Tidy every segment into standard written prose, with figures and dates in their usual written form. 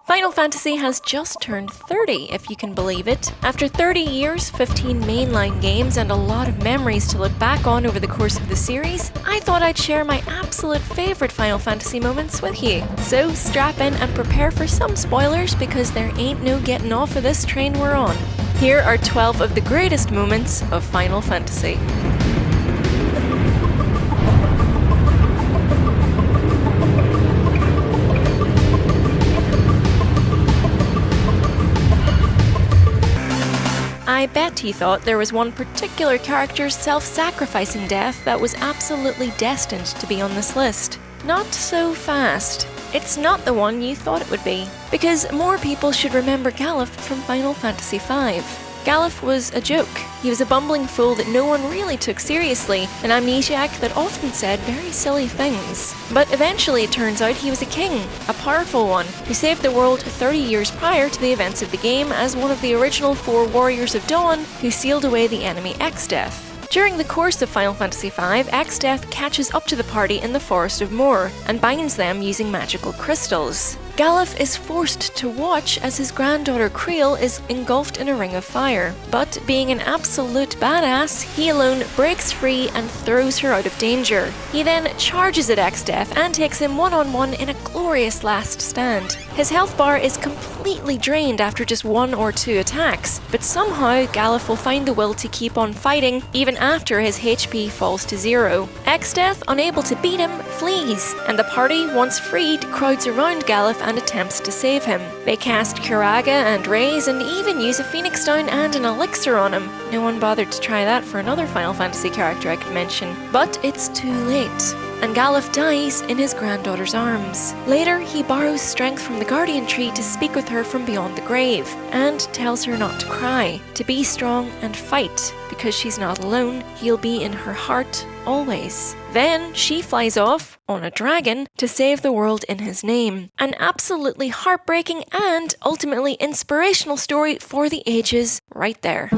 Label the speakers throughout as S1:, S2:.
S1: Final Fantasy has just turned 30, if you can believe it. After 30 years, 15 mainline games, and a lot of memories to look back on over the course of the series, I thought I'd share my absolute favourite Final Fantasy moments with you. So strap in and prepare for some spoilers because there ain't no getting off of this train we're on. Here are 12 of the greatest moments of Final Fantasy. I bet you thought there was one particular character's self-sacrificing death that was absolutely destined to be on this list. Not so fast. It's not the one you thought it would be, because more people should remember Galuf from Final Fantasy V. Galuf was a joke. He was a bumbling fool that no one really took seriously, an amnesiac that often said very silly things. But eventually it turns out he was a king, a powerful one, who saved the world 30 years prior to the events of the game as one of the original 4 Warriors of Dawn who sealed away the enemy Exdeath. During the course of Final Fantasy V, Exdeath catches up to the party in the Forest of Moor and binds them using magical crystals. Galuf is forced to watch as his granddaughter Creel is engulfed in a ring of fire, but being an absolute badass, he alone breaks free and throws her out of danger. He then charges at Exdeath and takes him one-on-one in a glorious last stand. His health bar is completely drained after just 1 or 2 attacks, but somehow Galuf will find the will to keep on fighting even after his HP falls to 0. Exdeath, unable to beat him, flees, and the party, once freed, crowds around Galuf and attempts to save him. They cast Curaga and Raise and even use a Phoenix Stone and an elixir on him. No one bothered to try that for another Final Fantasy character I could mention. But it's too late, and Galuf dies in his granddaughter's arms. Later, he borrows strength from the Guardian Tree to speak with her from beyond the grave, and tells her not to cry, to be strong and fight, because she's not alone, he'll be in her heart always. Then she flies off, on a dragon, to save the world in his name. An absolutely heartbreaking and ultimately inspirational story for the ages right there.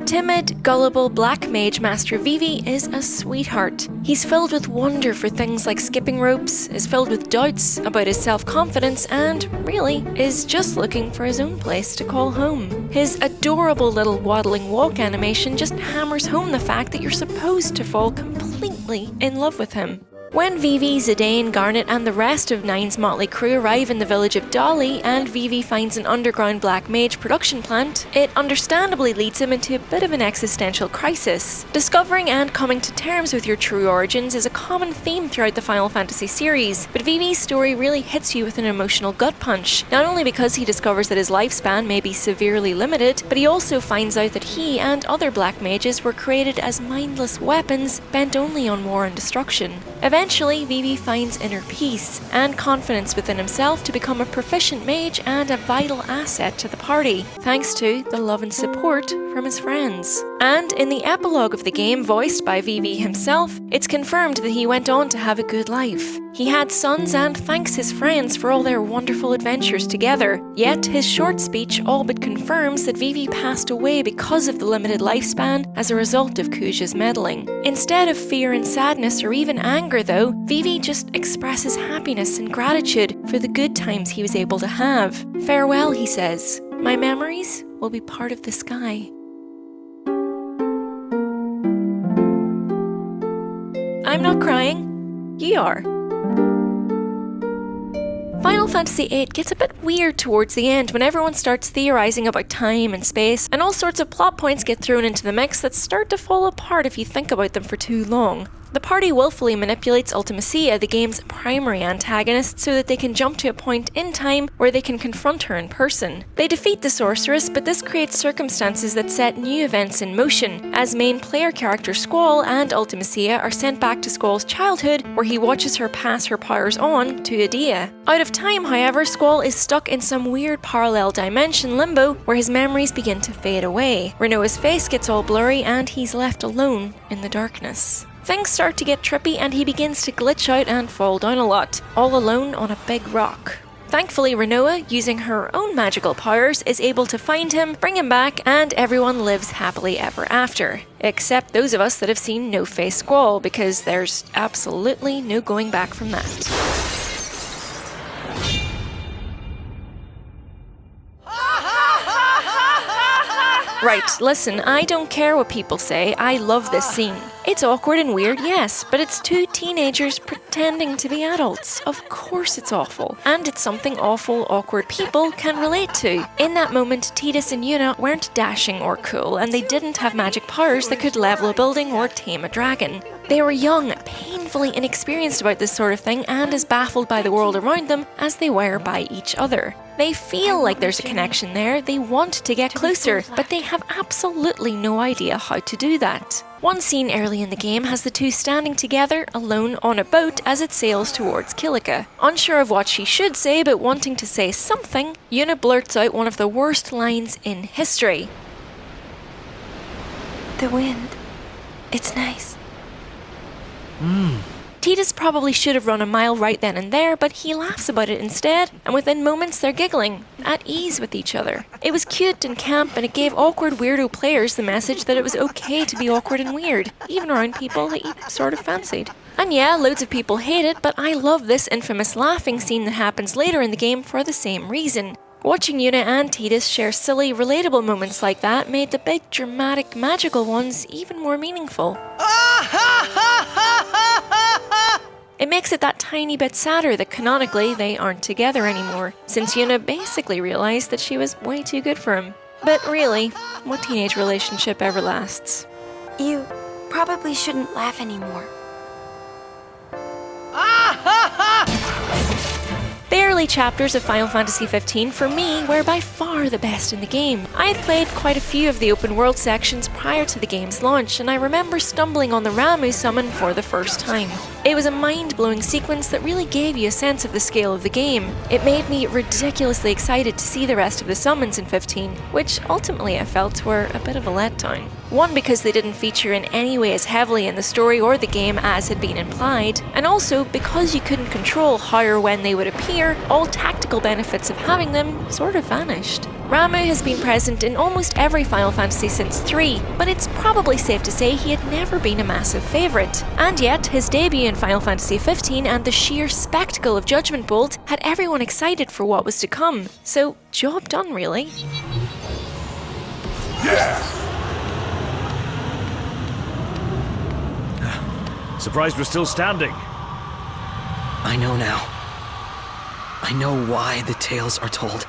S1: Timid, gullible Black Mage Master Vivi is a sweetheart. He's filled with wonder for things like skipping ropes, is filled with doubts about his self-confidence, and, really, is just looking for his own place to call home. His adorable little waddling walk animation just hammers home the fact that you're supposed to fall completely in love with him. When Vivi, Zidane, Garnet and the rest of Nine's motley crew arrive in the village of Dolly and Vivi finds an underground black mage production plant, it understandably leads him into a bit of an existential crisis. Discovering and coming to terms with your true origins is a common theme throughout the Final Fantasy series, but Vivi's story really hits you with an emotional gut punch, not only because he discovers that his lifespan may be severely limited, but he also finds out that he and other black mages were created as mindless weapons bent only on war and destruction. Eventually, Vivi finds inner peace and confidence within himself to become a proficient mage and a vital asset to the party, thanks to the love and support from his friends. And in the epilogue of the game, voiced by Vivi himself, it's confirmed that he went on to have a good life. He had sons and thanks his friends for all their wonderful adventures together, yet his short speech all but confirms that Vivi passed away because of the limited lifespan as a result of Kuja's meddling. Instead of fear and sadness or even anger though, Vivi just expresses happiness and gratitude for the good times he was able to have. Farewell, he says. My memories will be part of the sky. I'm not crying. You are. Final Fantasy VIII gets a bit weird towards the end when everyone starts theorizing about time and space, and all sorts of plot points get thrown into the mix that start to fall apart if you think about them for too long. The party willfully manipulates Ultimacia, the game's primary antagonist, so that they can jump to a point in time where they can confront her in person. They defeat the sorceress, but this creates circumstances that set new events in motion, as main player character Squall and Ultimacia are sent back to Squall's childhood, where he watches her pass her powers on to Edea. Out of time, however, Squall is stuck in some weird parallel dimension limbo, where his memories begin to fade away. Renoa's face gets all blurry, and he's left alone in the darkness. Things start to get trippy and he begins to glitch out and fall down a lot, all alone on a big rock. Thankfully, Renoa, using her own magical powers, is able to find him, bring him back, and everyone lives happily ever after. Except those of us that have seen No-Face Squall, because there's absolutely no going back from that. Right, listen, I don't care what people say, I love this scene. It's awkward and weird, yes, but it's two teenagers pretending to be adults. Of course it's awful. And it's something awful, awkward people can relate to. In that moment, Tidus and Yuna weren't dashing or cool, and they didn't have magic powers that could level a building or tame a dragon. They were young, painfully inexperienced about this sort of thing, and as baffled by the world around them as they were by each other. They feel like there's a connection there, they want to get closer, but they have absolutely no idea how to do that. One scene early in the game has the two standing together, alone on a boat as it sails towards Kilika. Unsure of what she should say, but wanting to say something, Yuna blurts out one of the worst lines in history.
S2: The wind. It's nice.
S1: Tidus probably should have run a mile right then and there, but he laughs about it instead, and within moments they're giggling, at ease with each other. It was cute and camp, and it gave awkward weirdo players the message that it was okay to be awkward and weird, even around people that you sort of fancied. And yeah, loads of people hate it, but I love this infamous laughing scene that happens later in the game for the same reason. Watching Yuna and Tidus share silly, relatable moments like that made the big, dramatic, magical ones even more meaningful. It makes it that tiny bit sadder that canonically they aren't together anymore, since Yuna basically realised that she was way too good for him. But really, what teenage relationship ever lasts?
S2: You probably shouldn't laugh anymore.
S1: The early chapters of Final Fantasy XV for me were by far the best in the game. I had played quite a few of the open world sections prior to the game's launch, and I remember stumbling on the Ramuh summon for the first time. It was a mind-blowing sequence that really gave you a sense of the scale of the game. It made me ridiculously excited to see the rest of the summons in 15, which ultimately I felt were a bit of a letdown. One, because they didn't feature in any way as heavily in the story or the game as had been implied, and also because you couldn't control how or when they would appear, all tactical benefits of having them sort of vanished. Ramuh has been present in almost every Final Fantasy since 3, but it's probably safe to say he had never been a massive favourite. And yet, his debut in Final Fantasy XV and the sheer spectacle of Judgment Bolt had everyone excited for what was to come. So, job done really.
S3: Surprised we're still standing.
S4: I know now. I know why the tales are told.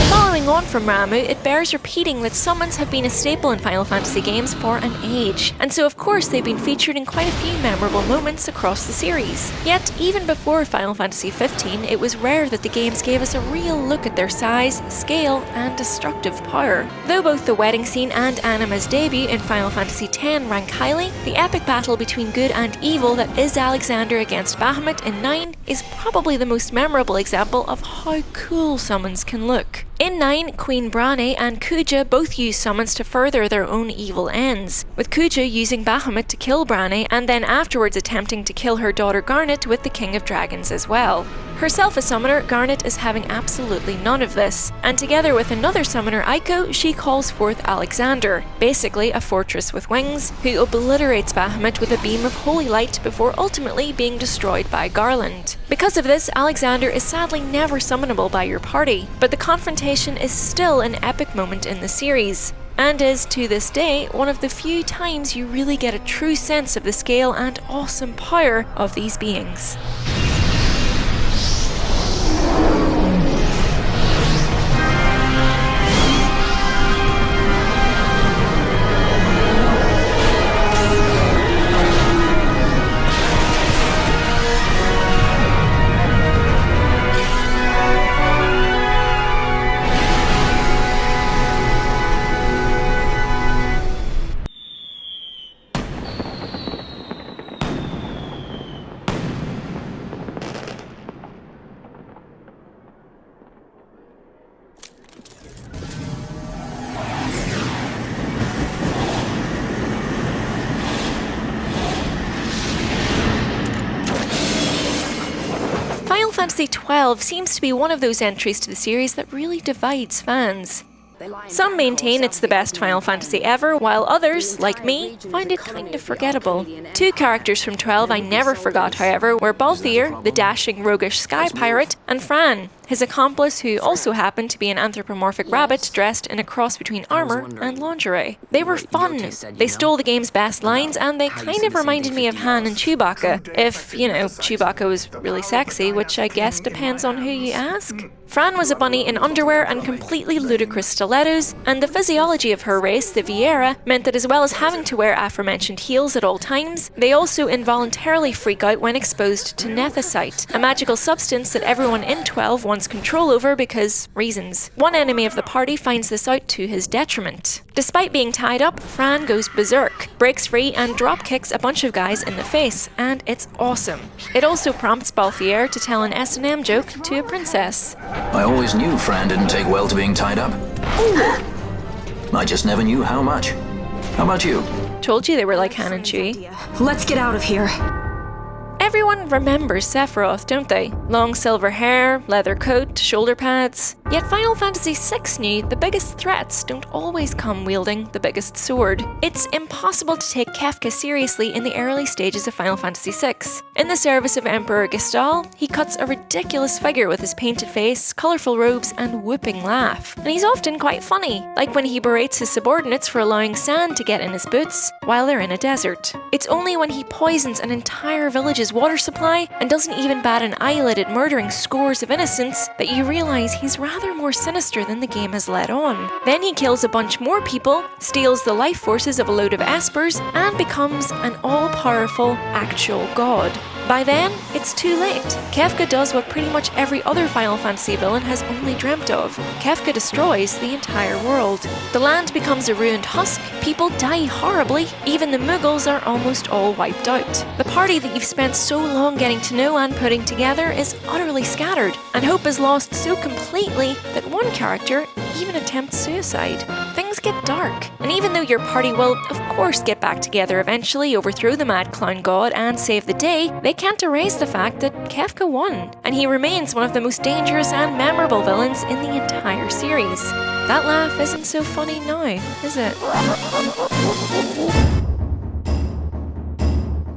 S1: Following on from Ramuh, it bears repeating that summons have been a staple in Final Fantasy games for an age, and so of course they've been featured in quite a few memorable moments across the series. Yet, even before Final Fantasy XV, it was rare that the games gave us a real look at their size, scale, and destructive power. Though both the wedding scene and Anima's debut in Final Fantasy X rank highly, the epic battle between good and evil that is Alexander against Bahamut in 9 is probably the most memorable example of how cool summons can look. In 9, Queen Brane and Kuja both use summons to further their own evil ends, with Kuja using Bahamut to kill Brane and then afterwards attempting to kill her daughter Garnet with the King of Dragons as well. Herself a summoner, Garnet is having absolutely none of this, and together with another summoner, Aiko, she calls forth Alexander, basically a fortress with wings, who obliterates Bahamut with a beam of holy light before ultimately being destroyed by Garland. Because of this, Alexander is sadly never summonable by your party, but the confrontation is still an epic moment in the series, and is, to this day, one of the few times you really get a true sense of the scale and awesome power of these beings. Final Fantasy XII seems to be one of those entries to the series that really divides fans. Some maintain it's the best Final Fantasy ever, while others, like me, find it kind of forgettable. Two characters from 12 I never forgot, however, were Balthier, the dashing, roguish sky pirate, and Fran, his accomplice who also happened to be an anthropomorphic rabbit dressed in a cross between armor and lingerie. They were fun. They stole the game's best lines, and they kind of reminded me of Han and Chewbacca, if, you know, Chewbacca was really sexy, which I guess depends on who you ask. Fran was a bunny in underwear and completely ludicrous stilettos, and the physiology of her race, the Viera, meant that as well as having to wear aforementioned heels at all times, they also involuntarily freak out when exposed to nethicite, a magical substance that everyone in 12 wants control over because reasons. One enemy of the party finds this out to his detriment. Despite being tied up, Fran goes berserk, breaks free and dropkicks a bunch of guys in the face, and it's awesome. It also prompts Balthier to tell an S&M joke to a princess.
S5: I always knew Fran didn't take well to being tied up. I just never knew how much. How about you?
S1: Told you they were like Han and Chewie.
S6: Let's get out of here.
S1: Everyone remembers Sephiroth, don't they? Long silver hair, leather coat, shoulder pads. Yet Final Fantasy VI knew the biggest threats don't always come wielding the biggest sword. It's impossible to take Kefka seriously in the early stages of Final Fantasy VI. In the service of Emperor Gestal, he cuts a ridiculous figure with his painted face, colourful robes, and whooping laugh. And he's often quite funny, like when he berates his subordinates for allowing sand to get in his boots while they're in a desert. It's only when he poisons an entire village's water supply and doesn't even bat an eyelid at murdering scores of innocents that you realise he's rather more sinister than the game has let on. Then he kills a bunch more people, steals the life forces of a load of espers, and becomes an all-powerful actual god. By then, it's too late. Kefka does what pretty much every other Final Fantasy villain has only dreamt of. Kefka destroys the entire world. The land becomes a ruined husk, people die horribly, even the Muggles are almost all wiped out. The party that you've spent so long getting to know and putting together is utterly scattered, and hope is lost so completely that one character even attempts suicide. Things get dark, and even though your party will, of course, get back together eventually, overthrow the Mad Clown God, and save the day, they can't erase the fact that Kefka won, and he remains one of the most dangerous and memorable villains in the entire series. That laugh isn't so funny now, is it?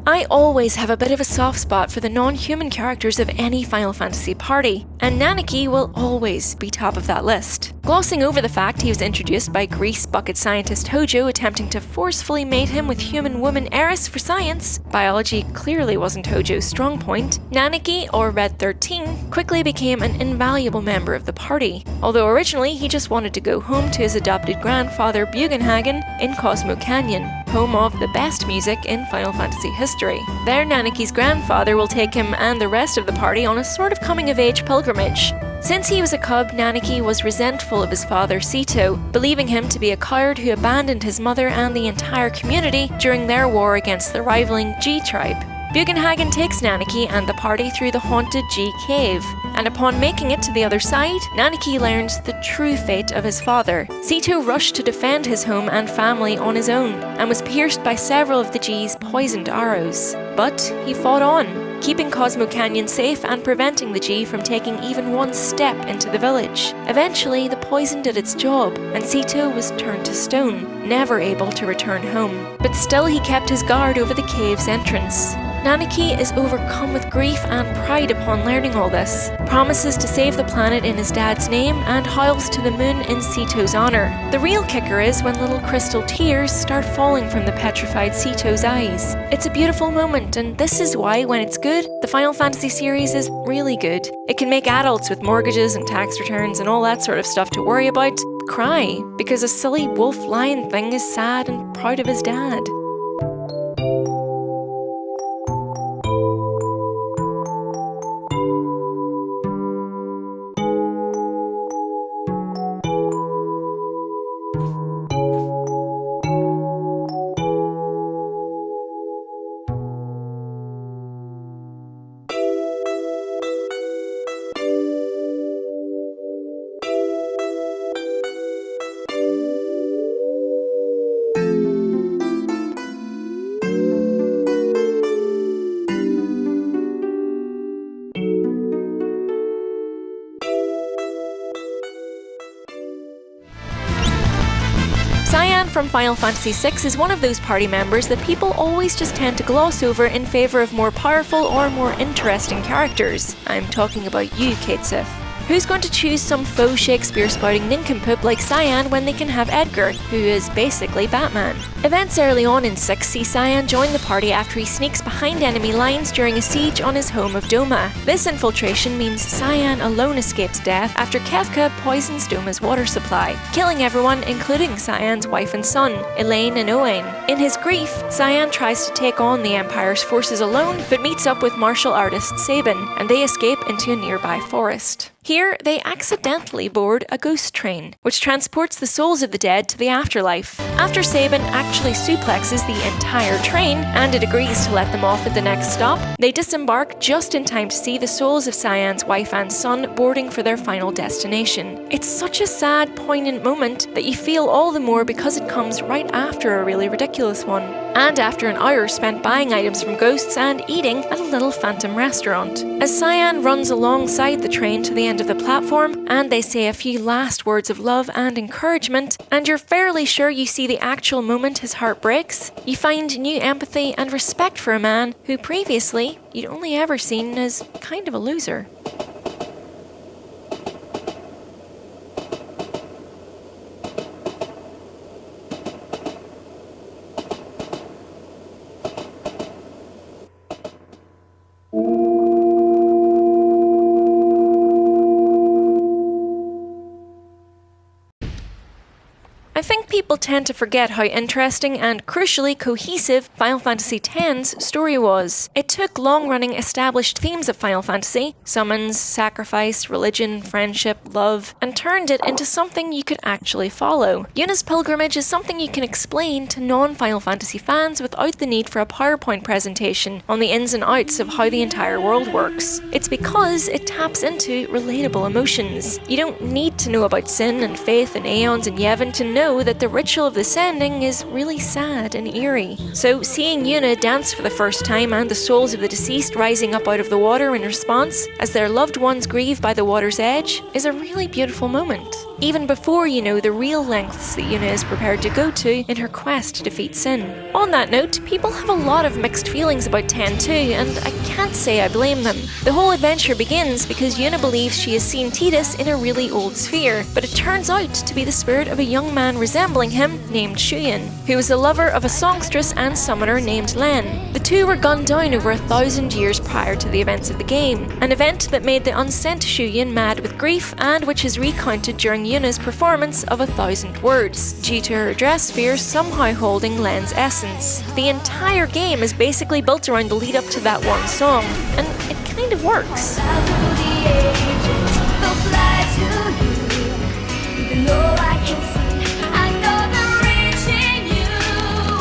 S1: I always have a bit of a soft spot for the non-human characters of any Final Fantasy party, and Nanaki will always be top of that list. Glossing over the fact he was introduced by grease bucket scientist Hojo attempting to forcefully mate him with human woman heiress for science, biology clearly wasn't Hojo's strong point, Nanaki, or Red 13, quickly became an invaluable member of the party, although originally he just wanted to go home to his adopted grandfather Vegnagun in Cosmo Canyon, home of the best music in Final Fantasy history. There, Nanaki's grandfather will take him and the rest of the party on a sort of coming-of-age pilgrimage. Since he was a cub, Nanaki was resentful of his father, Sito, believing him to be a coward who abandoned his mother and the entire community during their war against the rivaling G tribe. Vegnagun takes Nanaki and the party through the haunted G cave, and upon making it to the other side, Nanaki learns the true fate of his father. Sito rushed to defend his home and family on his own, and was pierced by several of the G's poisoned arrows. But he fought on, keeping Cosmo Canyon safe and preventing the G from taking even one step into the village. Eventually, the poison did its job, and Sito was turned to stone, never able to return home. But still he kept his guard over the cave's entrance. Nanaki is overcome with grief and pride upon learning all this, promises to save the planet in his dad's name, and howls to the moon in Sito's honour. The real kicker is when little crystal tears start falling from the petrified Sito's eyes. It's a beautiful moment, and this is why, when it's good, the Final Fantasy series is really good. It can make adults with mortgages and tax returns and all that sort of stuff to worry about cry, because a silly wolf-lion thing is sad and proud of his dad. from Final Fantasy VI is one of those party members that people always just tend to gloss over in favour of more powerful or more interesting characters. I'm talking about you, Kate Sith. Who's going to choose some faux Shakespeare-spouting nincompoop like Cyan when they can have Edgar, who is basically Batman? Events early on in 6 see Cyan join the party after he sneaks behind enemy lines during a siege on his home of Doma. This infiltration means Cyan alone escapes death after Kefka poisons Doma's water supply, killing everyone including Cyan's wife and son, Elaine and Owain. In his grief, Cyan tries to take on the Empire's forces alone, but meets up with martial artist Sabin, and they escape into a nearby forest. Here, they accidentally board a ghost train, which transports the souls of the dead to the afterlife. After Sabin actually suplexes the entire train, and it agrees to let them off at the next stop, they disembark just in time to see the souls of Cyan's wife and son boarding for their final destination. It's such a sad, poignant moment that you feel all the more because it comes right after a really ridiculous one. And after an hour spent buying items from ghosts and eating at a little phantom restaurant. As Cyan runs alongside the train to the end of the platform, and they say a few last words of love and encouragement, and you're fairly sure you see the actual moment his heart breaks, you find new empathy and respect for a man who previously you'd only ever seen as kind of a loser. I think people tend to forget how interesting and crucially cohesive Final Fantasy X's story was. It took long-running established themes of Final Fantasy, summons, sacrifice, religion, friendship, love, and turned it into something you could actually follow. Yuna's pilgrimage is something you can explain to non-Final Fantasy fans without the need for a PowerPoint presentation on the ins and outs of how the entire world works. It's because it taps into relatable emotions. You don't need to know about sin and faith and Aeons and Yevon to know that the ritual of the sending is really sad and eerie. So seeing Yuna dance for the first time and the souls of the deceased rising up out of the water in response as their loved ones grieve by the water's edge is a really beautiful moment. Even before you know the real lengths that Yuna is prepared to go to in her quest to defeat sin. On that note, people have a lot of mixed feelings about 10-2, and I can't say I blame them. The whole adventure begins because Yuna believes she has seen Tidus in a really old sphere, but it turns out to be the spirit of a young man resembling him named Shuyin, who was a lover of a songstress and summoner named Len. The two were gunned down over 1,000 years prior to the events of the game, an event that made the unsent Shuyin mad with grief and which is recounted during Yuna's performance of 1,000 words, due to her dress sphere somehow holding Len's essence. The entire game is basically built around the lead up to that one song, and it kind of works.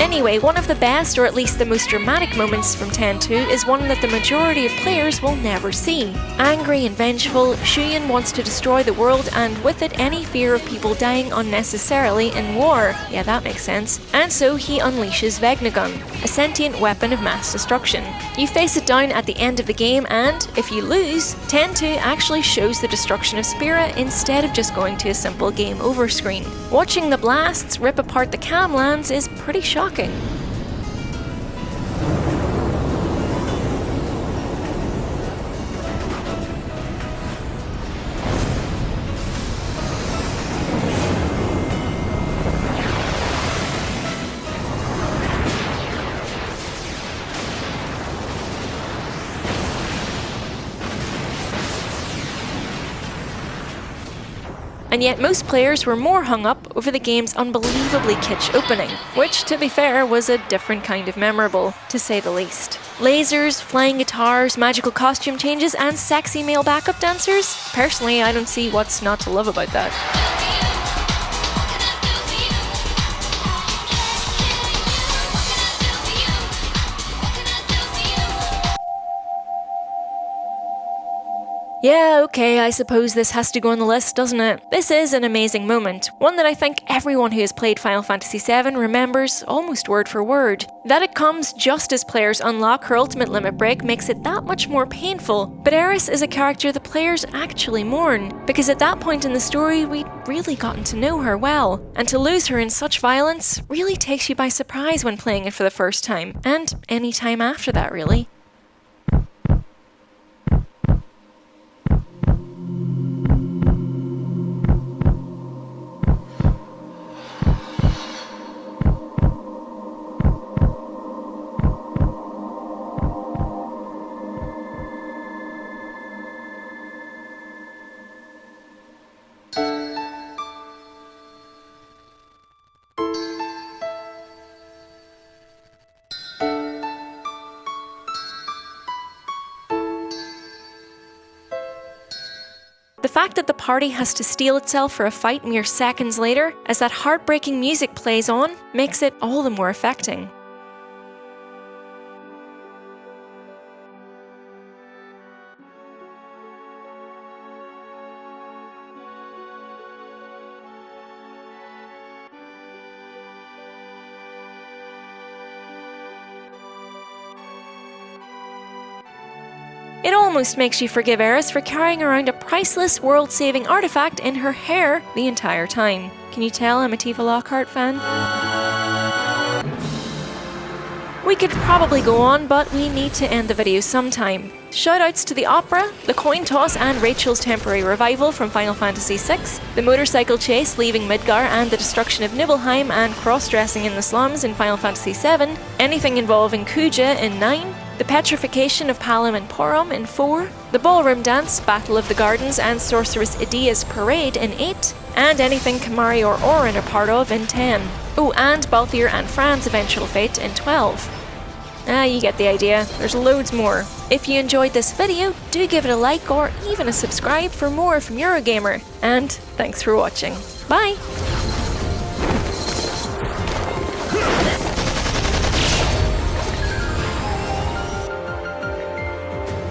S1: Anyway, one of the best, or at least the most dramatic moments from 10-2 is one that the majority of players will never see. Angry and vengeful, Shuyin wants to destroy the world and with it any fear of people dying unnecessarily in war. Yeah, that makes sense. And so he unleashes Vegnagun, a sentient weapon of mass destruction. You face it down at the end of the game and, if you lose, 10-2 actually shows the destruction of Spira instead of just going to a simple game over screen. Watching the blasts rip apart the camlands is pretty shocking. And yet most players were more hung up over the game's unbelievably kitsch opening, which, to be fair, was a different kind of memorable, to say the least. Lasers, flying guitars, magical costume changes, and sexy male backup dancers? Personally, I don't see what's not to love about that. Yeah, okay, I suppose this has to go on the list, doesn't it? This is an amazing moment, one that I think everyone who has played Final Fantasy VII remembers almost word for word. That it comes just as players unlock her ultimate limit break makes it that much more painful, but Aeris is a character the players actually mourn, because at that point in the story we'd really gotten to know her well, and to lose her in such violence really takes you by surprise when playing it for the first time, and any time after that really. The fact that the party has to steel itself for a fight mere seconds later, as that heartbreaking music plays on, makes it all the more affecting. It almost makes you forgive Aeris for carrying around a priceless world-saving artifact in her hair the entire time. Can you tell I'm a Tifa Lockhart fan? We could probably go on, but we need to end the video sometime. Shoutouts to the opera, the coin toss and Rachel's temporary revival from Final Fantasy VI, the motorcycle chase leaving Midgar and the destruction of Nibelheim and cross-dressing in the slums in Final Fantasy VII, anything involving Kuja in 9, the petrification of Palom and Porom in 4, the ballroom dance, Battle of the Gardens and Sorceress Idia's parade in 8, and anything Kamari or Orin are part of in 10. Oh, and Balthier and Fran's eventual fate in 12. You get the idea, there's loads more. If you enjoyed this video, do give it a like or even a subscribe for more from Eurogamer, and thanks for watching. Bye!